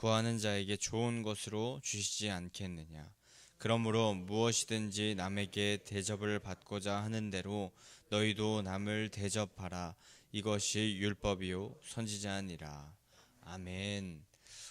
구하는 자에게 좋은 것으로 주시지 않겠느냐. 그러므로 무엇이든지 남에게 대접을 받고자 하는 대로 너희도 남을 대접하라. 이것이 율법이요 선지자니라. 아멘.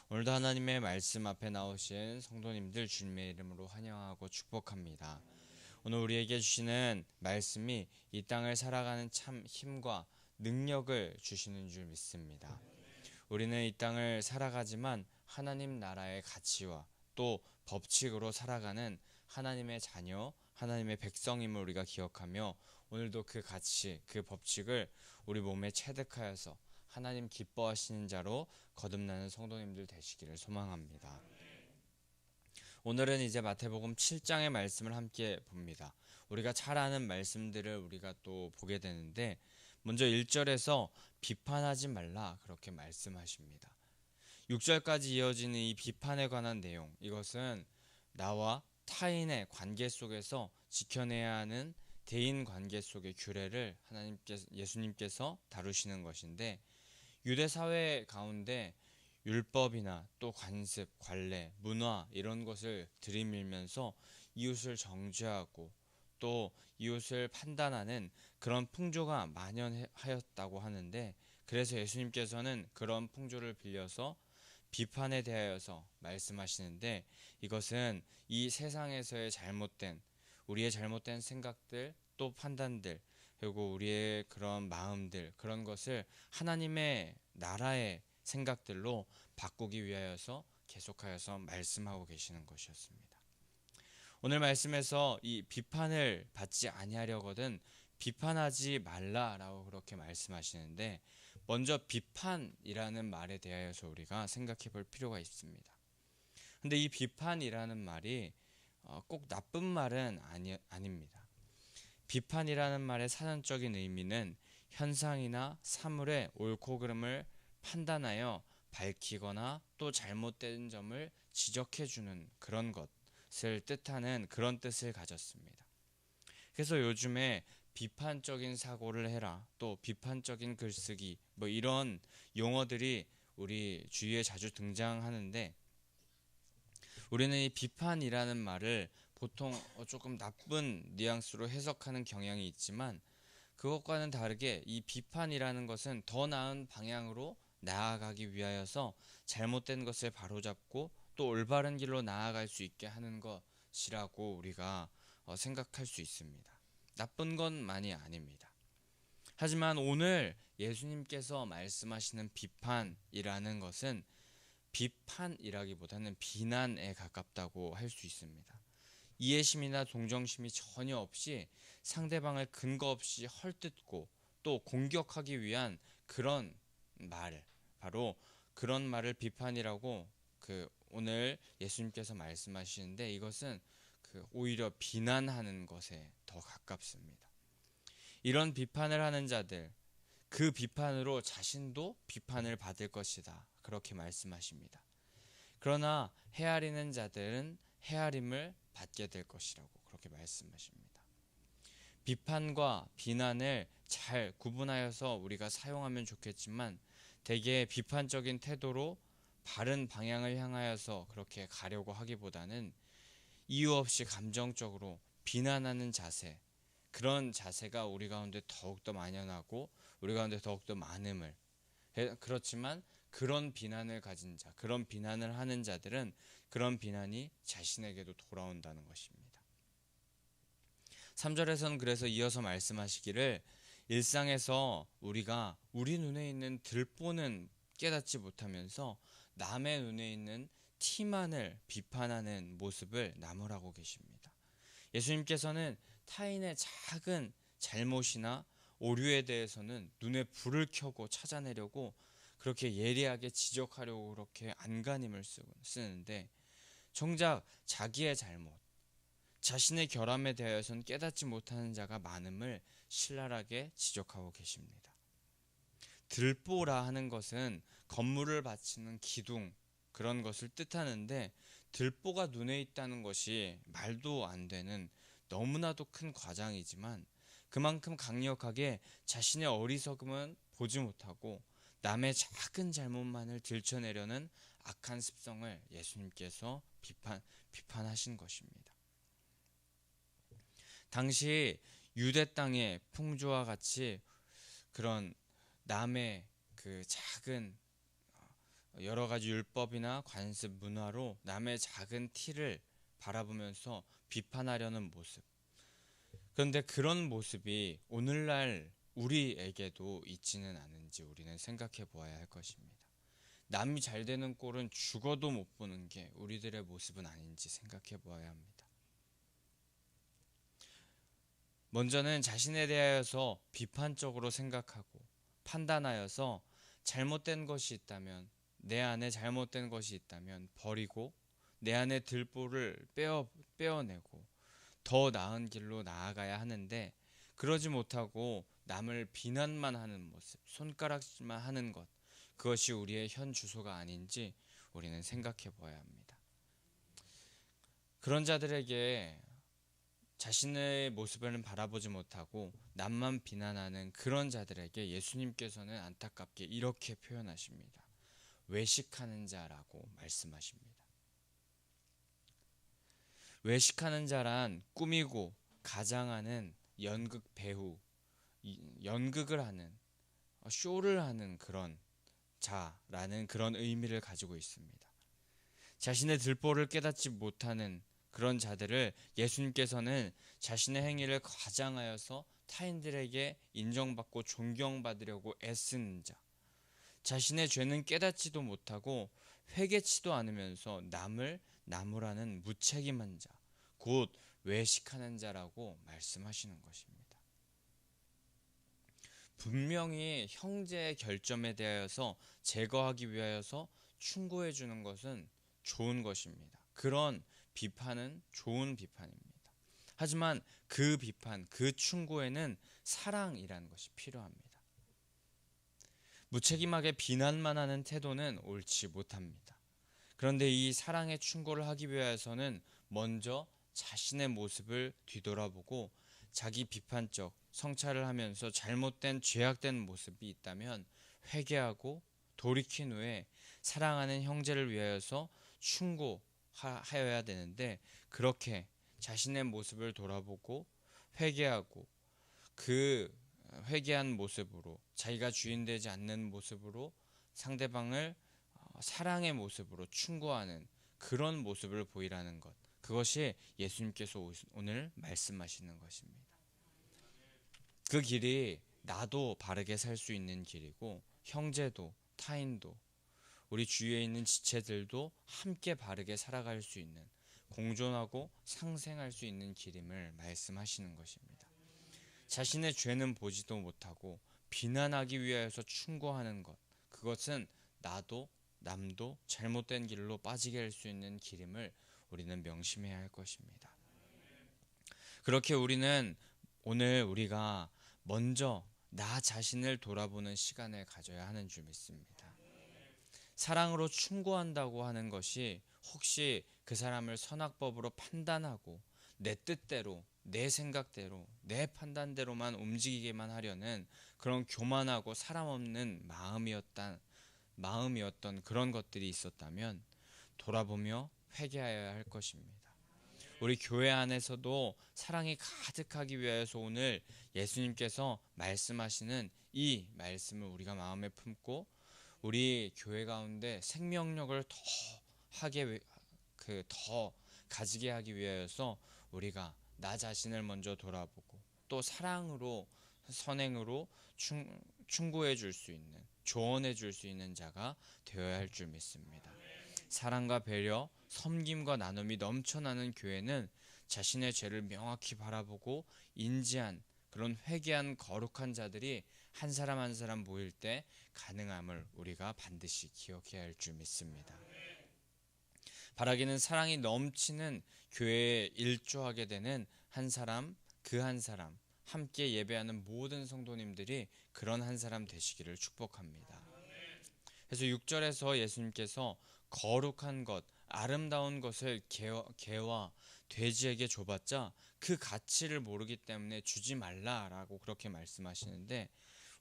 오늘도 하나님의 말씀 앞에 나오신 성도님들 주님의 이름으로 환영하고 축복합니다. 오늘 우리에게 주시는 말씀이 이 땅을 살아가는 참 힘과 능력을 주시는 줄 믿습니다. 우리는 이 땅을 살아가지만 하나님 나라의 가치와 또 법칙으로 살아가는 하나님의 자녀, 하나님의 백성임을 우리가 기억하며 오늘도 그 가치, 그 법칙을 우리 몸에 체득하여서 하나님 기뻐하시는 자로 거듭나는 성도님들 되시기를 소망합니다. 오늘은 이제 마태복음 7장의 말씀을 함께 봅니다. 우리가 잘 아는 말씀들을 우리가 또 보게 되는데 먼저 1절에서 비판하지 말라 그렇게 말씀하십니다. 6절까지 이어지는 이 비판에 관한 내용, 이것은 나와 타인의 관계 속에서 지켜내야 하는 대인 관계 속의 규례를 예수님께서 다루시는 것인데, 유대 사회 가운데 율법이나 또 관습, 관례, 문화 이런 것을 들이밀면서 이웃을 정죄하고 또 이웃을 판단하는 그런 풍조가 만연하였다고 하는데, 그래서 예수님께서는 그런 풍조를 빌려서 비판에 대하여서 말씀하시는데, 이것은 이 세상에서의 우리의 잘못된 생각들 또 판단들, 그리고 우리의 그런 마음들, 그런 것을 하나님의 나라의 생각들로 바꾸기 위하여서 계속하여서 말씀하고 계시는 것이었습니다. 오늘 말씀에서 이 비판을 받지 아니하려거든 비판하지 말라라고 그렇게 말씀하시는데, 먼저 비판이라는 말에 대하여서 우리가 생각해 볼 필요가 있습니다. 근데 이 비판이라는 말이 꼭 나쁜 말은 아닙니다. 비판이라는 말의 사전적인 의미는 현상이나 사물의 옳고 그름을 판단하여 밝히거나 또 잘못된 점을 지적해주는 그런 것을 뜻하는 그런 뜻을 가졌습니다. 그래서 요즘에 비판적인 사고를 해라, 또 비판적인 글쓰기, 이런 용어들이 우리 주위에 자주 등장하는데, 우리는 이 비판이라는 말을 보통 조금 나쁜 뉘앙스로 해석하는 경향이 있지만, 그것과는 다르게 이 비판이라는 것은 더 나은 방향으로 나아가기 위하여서 잘못된 것을 바로잡고 또 올바른 길로 나아갈 수 있게 하는 것이라고 우리가 생각할 수 있습니다. 나쁜 것만이 아닙니다. 하지만 오늘 예수님께서 말씀하시는 비판이라는 것은 비판이라기보다는 비난에 가깝다고 할 수 있습니다. 이해심이나 동정심이 전혀 없이 상대방을 근거 없이 헐뜯고 또 공격하기 위한 그런 말, 바로 그런 말을 비판이라고 오늘 예수님께서 말씀하시는데, 이것은 오히려 비난하는 것에 더 가깝습니다. 이런 비판을 하는 자들, 그 비판으로 자신도 비판을 받을 것이다 그렇게 말씀하십니다. 그러나 헤아리는 자들은 헤아림을 받게 될 것이라고 그렇게 말씀하십니다. 비판과 비난을 잘 구분하여서 우리가 사용하면 좋겠지만, 대개 비판적인 태도로 바른 방향을 향하여서 그렇게 가려고 하기보다는 이유 없이 감정적으로 비난하는 자세, 그런 자세가 우리 가운데 더욱더 만연하고 우리 가운데 더욱더 많음을, 그렇지만 그런 비난을 가진 자, 그런 비난을 하는 자들은 그런 비난이 자신에게도 돌아온다는 것입니다. 3절에서는 그래서 이어서 말씀하시기를, 일상에서 우리가 우리 눈에 있는 들보는 깨닫지 못하면서 남의 눈에 있는 티만을 비판하는 모습을 나무라고 계십니다. 예수님께서는 타인의 작은 잘못이나 오류에 대해서는 눈에 불을 켜고 찾아내려고 그렇게 예리하게 지적하려고 그렇게 안간힘을 쓰는데, 정작 자기의 잘못, 자신의 결함에 대하여서는 깨닫지 못하는 자가 많음을 신랄하게 지적하고 계십니다. 들보라 하는 것은 건물을 받치는 기둥, 그런 것을 뜻하는데, 들보가 눈에 있다는 것이 말도 안 되는 너무나도 큰 과장이지만, 그만큼 강력하게 자신의 어리석음은 보지 못하고 남의 작은 잘못만을 들춰내려는 악한 습성을 예수님께서 비판하신 것입니다. 당시 유대 땅의 풍조와 같이 그런 남의 그 작은 여러 가지 율법이나 관습 문화로 남의 작은 티를 바라보면서 비판하려는 모습. 그런데 그런 모습이 오늘날 우리에게도 있지는 않은지 우리는 생각해 보아야 할 것입니다. 남이 잘 되는 꼴은 죽어도 못 보는 게 우리들의 모습은 아닌지 생각해 보아야 합니다. 먼저는 자신에 대하여서 비판적으로 생각하고 판단하여서 잘못된 것이 있다면, 내 안에 잘못된 것이 있다면 버리고 내 안에 들보를 빼어내고 더 나은 길로 나아가야 하는데, 그러지 못하고 남을 비난만 하는 모습, 손가락질만 하는 것, 그것이 우리의 현 주소가 아닌지 우리는 생각해 보아야 합니다. 그런 자들에게 자신의 모습을 바라보지 못하고 남만 비난하는 그런 자들에게 예수님께서는 안타깝게 이렇게 표현하십니다. 외식하는 자라고 말씀하십니다. 외식하는 자란 꾸미고 가장하는 연극 배우, 연극을 하는, 쇼를 하는 그런 자라는 그런 의미를 가지고 있습니다. 자신의 들보를 깨닫지 못하는 그런 자들을 예수님께서는 자신의 행위를 과장하여서 타인들에게 인정받고 존경받으려고 애쓰는 자, 자신의 죄는 깨닫지도 못하고 회개치도 않으면서 남을 나무라는 무책임한 자, 곧 외식하는 자라고 말씀하시는 것입니다. 분명히 형제의 결점에 대하여서 제거하기 위하여서 충고해 주는 것은 좋은 것입니다. 그런 비판은 좋은 비판입니다. 하지만 그 비판, 그 충고에는 사랑이라는 것이 필요합니다. 무책임하게 비난만 하는 태도는 옳지 못합니다. 그런데 이 사랑의 충고를 하기 위해서는 먼저 자신의 모습을 뒤돌아보고 자기 비판적 성찰을 하면서 잘못된 죄악된 모습이 있다면 회개하고 돌이킨 후에 사랑하는 형제를 위하여서 충고하여야 되는데, 그렇게 자신의 모습을 돌아보고 회개하고 그 회개한 모습으로, 자기가 주인되지 않는 모습으로 상대방을 사랑의 모습으로 충고하는 그런 모습을 보이라는 것, 그것이 예수님께서 오늘 말씀하시는 것입니다. 그 길이 나도 바르게 살 수 있는 길이고, 형제도 타인도 우리 주위에 있는 지체들도 함께 바르게 살아갈 수 있는, 공존하고 상생할 수 있는 길임을 말씀하시는 것입니다. 자신의 죄는 보지도 못하고 비난하기 위해서 충고하는 것, 그것은 나도 남도 잘못된 길로 빠지게 할 수 있는 길임을 우리는 명심해야 할 것입니다. 그렇게 우리는 오늘 우리가 먼저 나 자신을 돌아보는 시간을 가져야 하는 줄 믿습니다. 사랑으로 충고한다고 하는 것이 혹시 그 사람을 선악법으로 판단하고 내 뜻대로, 내 생각대로, 내 판단대로만 움직이게만 하려는 그런 교만하고 사람 없는 마음이었던 그런 것들이 있었다면 돌아보며 회개하여야 할 것입니다. 우리 교회 안에서도 사랑이 가득하기 위해서 오늘 예수님께서 말씀하시는 이 말씀을 우리가 마음에 품고 우리 교회 가운데 생명력을 더 가지게 하기 위해서 우리가 나 자신을 먼저 돌아보고 또 사랑으로, 선행으로 충고해 줄 수 있는, 조언해 줄 수 있는 자가 되어야 할 줄 믿습니다. 사랑과 배려, 섬김과 나눔이 넘쳐나는 교회는 자신의 죄를 명확히 바라보고 인지한 그런 회개한 거룩한 자들이 한 사람 한 사람 모일 때 가능함을 우리가 반드시 기억해야 할 줄 믿습니다. 바라기는 사랑이 넘치는 교회에 일조하게 되는 한 사람, 그 한 사람, 함께 예배하는 모든 성도님들이 그런 한 사람 되시기를 축복합니다. 그래서 6절에서 예수님께서 거룩한 것, 아름다운 것을 개와 돼지에게 줘봤자 그 가치를 모르기 때문에 주지 말라라고 그렇게 말씀하시는데,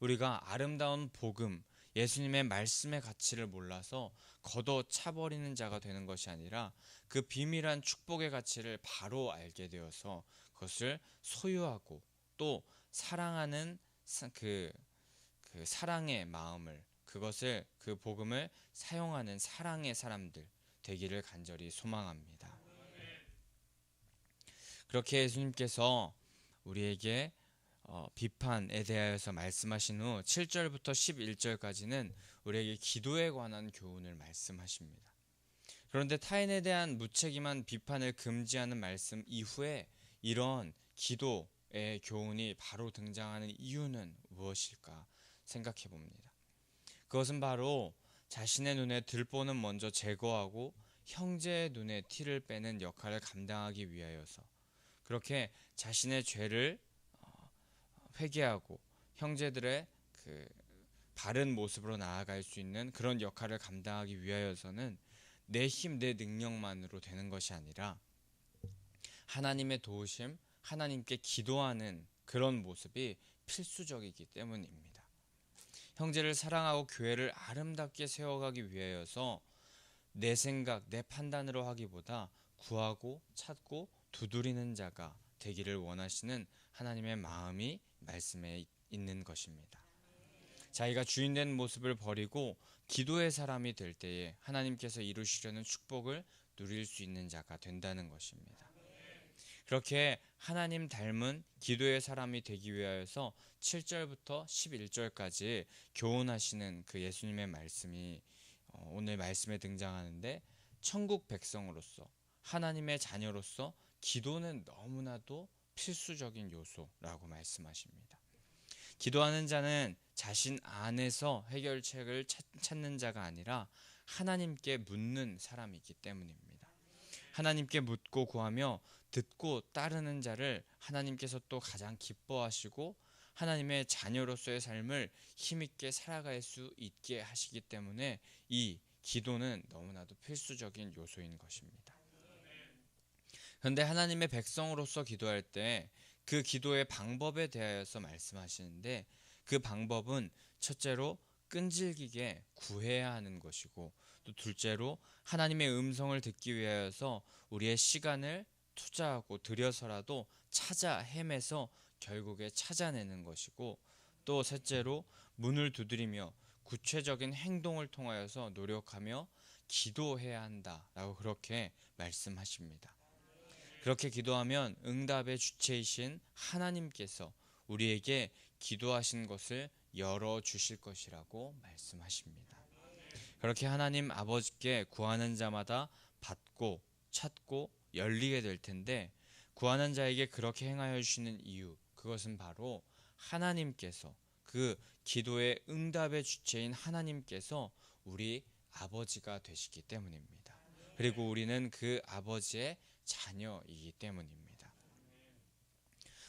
우리가 아름다운 복음, 예수님의 말씀의 가치를 몰라서 걷어차버리는 자가 되는 것이 아니라 그 비밀한 축복의 가치를 바로 알게 되어서 그것을 소유하고 또 사랑하는 그 사랑의 마음을, 그것을, 그 복음을 사용하는 사랑의 사람들 되기를 간절히 소망합니다. 그렇게 예수님께서 우리에게 비판에 대하여서 말씀하신 후 7절부터 11절까지는 우리에게 기도에 관한 교훈을 말씀하십니다. 그런데 타인에 대한 무책임한 비판을 금지하는 말씀 이후에 이런 기도의 교훈이 바로 등장하는 이유는 무엇일까 생각해 봅니다. 그것은 바로 자신의 눈에 들보는 먼저 제거하고 형제의 눈에 티를 빼는 역할을 감당하기 위하여서, 그렇게 자신의 죄를 회개하고 형제들의 그 바른 모습으로 나아갈 수 있는 그런 역할을 감당하기 위하여서는 내 힘, 내 능력만으로 되는 것이 아니라 하나님의 도우심, 하나님께 기도하는 그런 모습이 필수적이기 때문입니다. 형제를 사랑하고 교회를 아름답게 세워가기 위하여서 내 생각, 내 판단으로 하기보다 구하고 찾고 두드리는 자가 되기를 원하시는 하나님의 마음이 말씀에 있는 것입니다. 자기가 주인된 모습을 버리고 기도의 사람이 될 때에 하나님께서 이루시려는 축복을 누릴 수 있는 자가 된다는 것입니다. 그렇게 하나님 닮은 기도의 사람이 되기 위하여서 7절부터 11절까지 교훈하시는 그 예수님의 말씀이 오늘 말씀에 등장하는데, 천국 백성으로서, 하나님의 자녀로서 기도는 너무나도 필수적인 요소라고 말씀하십니다. 기도하는 자는 자신 안에서 해결책을 찾는 자가 아니라 하나님께 묻는 사람이기 때문입니다. 하나님께 묻고 구하며 듣고 따르는 자를 하나님께서 또 가장 기뻐하시고 하나님의 자녀로서의 삶을 힘있게 살아갈 수 있게 하시기 때문에 이 기도는 너무나도 필수적인 요소인 것입니다. 그런데 하나님의 백성으로서 기도할 때 그 기도의 방법에 대하여서 말씀하시는데, 그 방법은 첫째로 끈질기게 구해야 하는 것이고, 또 둘째로 하나님의 음성을 듣기 위하여서 우리의 시간을 투자하고 들여서라도 찾아 헤매서 결국에 찾아내는 것이고, 또 셋째로 문을 두드리며 구체적인 행동을 통하여서 노력하며 기도해야 한다라고 그렇게 말씀하십니다. 그렇게 기도하면 응답의 주체이신 하나님께서 우리에게 기도하신 것을 열어주실 것이라고 말씀하십니다. 그렇게 하나님 아버지께 구하는 자마다 받고 찾고 열리게 될 텐데, 구하는 자에게 그렇게 행하여 주시는 이유, 그것은 바로 하나님께서, 그 기도의 응답의 주체인 하나님께서 우리 아버지가 되시기 때문입니다. 그리고 우리는 그 아버지의 자녀이기 때문입니다.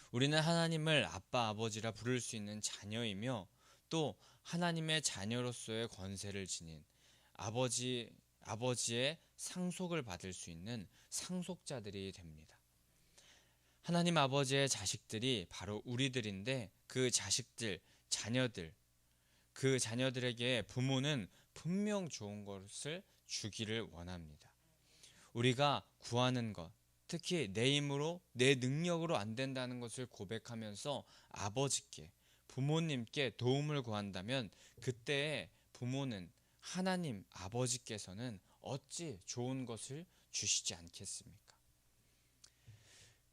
우리는 하나님을 아빠, 아버지라 부를 수 있는 자녀이며, 또 하나님의 자녀로서의 권세를 지닌 아버지의 상속을 받을 수 있는 상속자들이 됩니다. 하나님 아버지의 자식들이 바로 우리들인데, 그 자식들, 자녀들, 그 자녀들에게 부모는 분명 좋은 것을 주기를 원합니다. 우리가 구하는 것, 특히 내 힘으로, 내 능력으로 안 된다는 것을 고백하면서 아버지께, 부모님께 도움을 구한다면 그때의 부모는, 하나님 아버지께서는 어찌 좋은 것을 주시지 않겠습니까?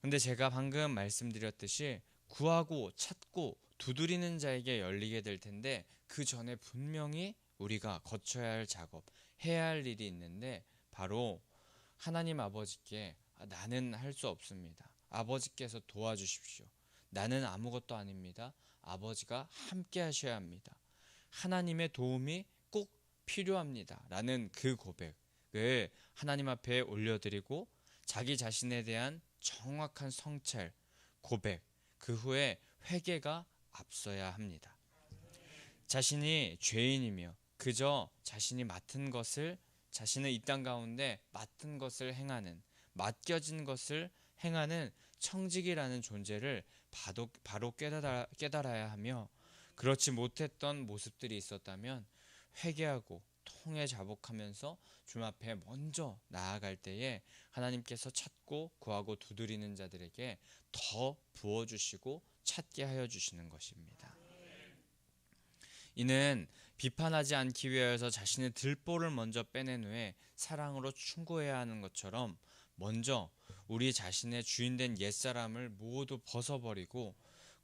근데 제가 방금 말씀드렸듯이 구하고 찾고 두드리는 자에게 열리게 될 텐데, 그 전에 분명히 우리가 거쳐야 할 작업, 해야 할 일이 있는데, 바로 하나님 아버지께 나는 할 수 없습니다. 아버지께서 도와주십시오. 나는 아무것도 아닙니다. 아버지가 함께 하셔야 합니다. 하나님의 도움이 꼭 필요합니다. 라는 그 고백을 하나님 앞에 올려드리고, 자기 자신에 대한 정확한 성찰, 고백, 그 후에 회개가 앞서야 합니다. 자신이 죄인이며 그저 자신이 맡은 것을, 자신은 이 땅 가운데 맡은 것을 행하는, 맡겨진 것을 행하는 청직이라는 존재를 바로 깨달아야 하며, 그렇지 못했던 모습들이 있었다면 회개하고 통해 자복하면서 주님 앞에 먼저 나아갈 때에 하나님께서 찾고 구하고 두드리는 자들에게 더 부어주시고 찾게 하여 주시는 것입니다. 이는 비판하지 않기 위하여서 자신의 들보를 먼저 빼낸 후에 사랑으로 충고해야 하는 것처럼 먼저 우리 자신의 주인된 옛사람을 모두 벗어버리고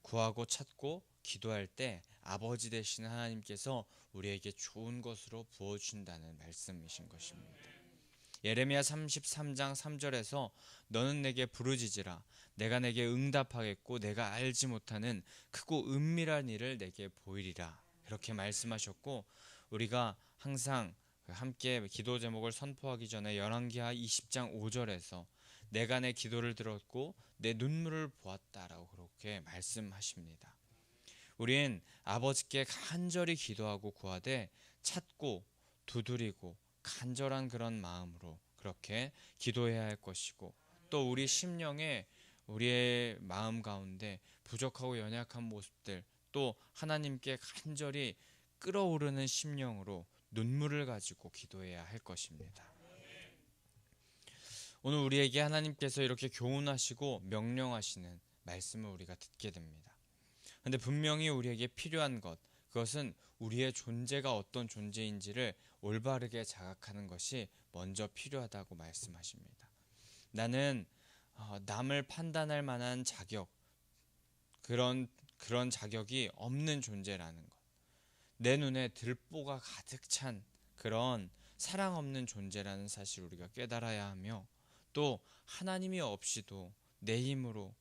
구하고 찾고 기도할 때 아버지 되시는 하나님께서 우리에게 좋은 것으로 부어주신다는 말씀이신 것입니다. 예레미야 33장 3절에서 너는 내게 부르짖으라 내가 내게 응답하겠고 내가 알지 못하는 크고 은밀한 일을 내게 보이리라 이렇게 말씀하셨고, 우리가 항상 함께 기도 제목을 선포하기 전에 열왕기하 20장 5절에서 내가 내 기도를 들었고 내 눈물을 보았다라고 그렇게 말씀하십니다. 우린 아버지께 간절히 기도하고 구하되 찾고 두드리고 간절한 그런 마음으로 그렇게 기도해야 할 것이고, 또 우리 심령에 우리의 마음 가운데 부족하고 연약한 모습들, 또 하나님께 간절히 끓어오르는 심령으로 눈물을 가지고 기도해야 할 것입니다. 오늘 우리에게 하나님께서 이렇게 교훈하시고 명령하시는 말씀을 우리가 듣게 됩니다. 그런데 분명히 우리에게 필요한 것, 그것은 우리의 존재가 어떤 존재인지를 올바르게 자각하는 것이 먼저 필요하다고 말씀하십니다. 나는 남을 판단할 만한 자격, 그런 자격이 없는 존재라는 것. 내 눈에 들보가 가득 찬 그런 사랑 없는 존재라는 사실을 우리가 깨달아야 하며, 또 하나님이 없이도 내 힘으로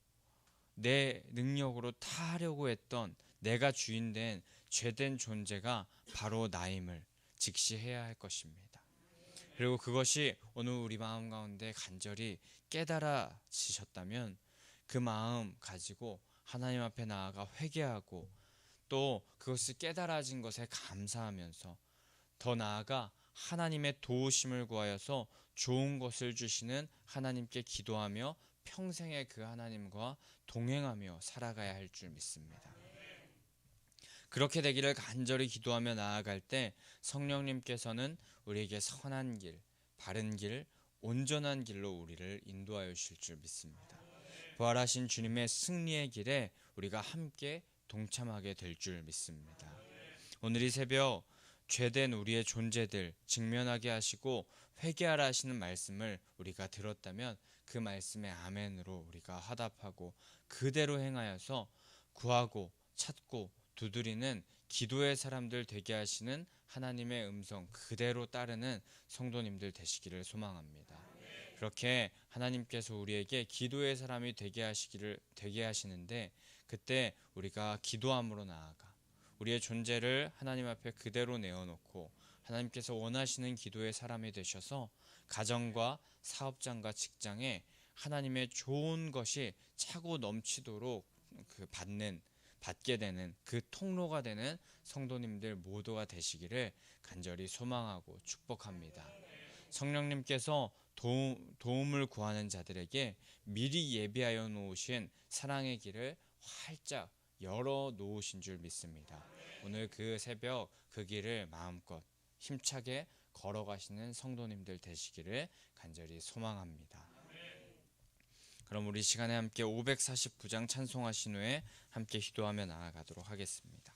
내 능력으로 다 하려고 했던 내가 주인된 죄된 존재가 바로 나임을 직시해야 할 것입니다. 그리고 그것이 오늘 우리 마음 가운데 간절히 깨달아지셨다면 그 마음 가지고 하나님 앞에 나아가 회개하고, 또 그것을 깨달아진 것에 감사하면서 더 나아가 하나님의 도우심을 구하여서 좋은 것을 주시는 하나님께 기도하며 평생에 그 하나님과 동행하며 살아가야 할 줄 믿습니다. 그렇게 되기를 간절히 기도하며 나아갈 때 성령님께서는 우리에게 선한 길, 바른 길, 온전한 길로 우리를 인도하여 주실 줄 믿습니다. 부활하신 주님의 승리의 길에 우리가 함께 동참하게 될 줄 믿습니다. 오늘 이 새벽 죄된 우리의 존재들 직면하게 하시고 회개하라 하시는 말씀을 우리가 들었다면 그 말씀에 아멘으로 우리가 화답하고 그대로 행하여서 구하고 찾고 두드리는 기도의 사람들 되게 하시는 하나님의 음성 그대로 따르는 성도님들 되시기를 소망합니다. 그렇게 하나님께서 우리에게 기도의 사람이 되게 하시는데, 그때 우리가 기도함으로 나아가 우리의 존재를 하나님 앞에 그대로 내어놓고 하나님께서 원하시는 기도의 사람이 되셔서 가정과 사업장과 직장에 하나님의 좋은 것이 차고 넘치도록 받게 되는 그 통로가 되는 성도님들 모두가 되시기를 간절히 소망하고 축복합니다. 성령님께서 도움을 구하는 자들에게 미리 예비하여 놓으신 사랑의 길을 활짝 열어 놓으신 줄 믿습니다. 오늘 그 새벽 그 길을 마음껏 힘차게 걸어가시는 성도님들 되시기를 간절히 소망합니다. 그럼 우리 시간에 함께 549장 찬송하신 후에 함께 기도하며 나아가도록 하겠습니다.